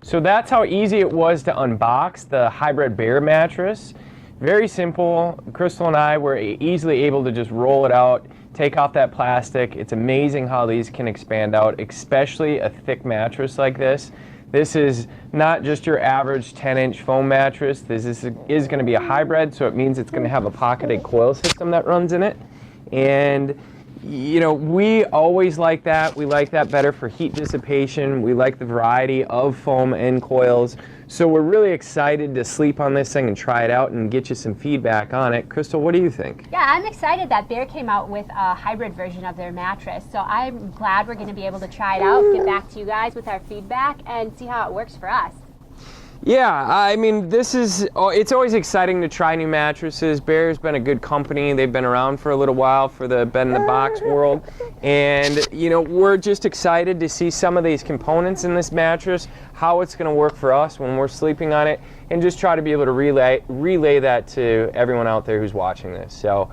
So that's how easy it was to unbox the Hybrid Bear mattress. Very simple. Crystal and I were easily able to just roll it out, take off that plastic. It's amazing how these can expand out, especially a thick mattress like this. This is not just your average 10-inch foam mattress. This is going to be a hybrid, so it means it's going to have a pocketed coil system that runs in it. And you know, we always like that. We like that better for heat dissipation. We like the variety of foam and coils. So we're really excited to sleep on this thing and try it out and get you some feedback on it. Crystal, what do you think? Yeah, I'm excited that Bear came out with a hybrid version of their mattress. So I'm glad we're going to be able to try it out, get back to you guys with our feedback, and see how it works for us. Yeah, I mean, it's always exciting to try new mattresses. Bear's been a good company. They've been around for a little while for the bed-in-the-box world. And, you know, we're just excited to see some of these components in this mattress, how it's going to work for us when we're sleeping on it, and just try to be able to relay that to everyone out there who's watching this. So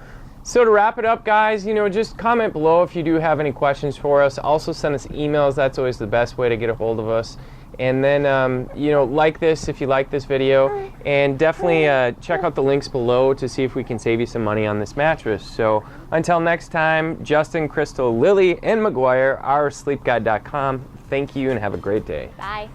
to wrap it up, guys, you know, just comment below if you do have any questions for us. Also send us emails. That's always the best way to get a hold of us. And then, you know, like this if you like this video, and definitely check out the links below to see if we can save you some money on this mattress. So until next time, Justin, Crystal, Lily, and McGuire, our sleepguide.com. Thank you and have a great day. Bye.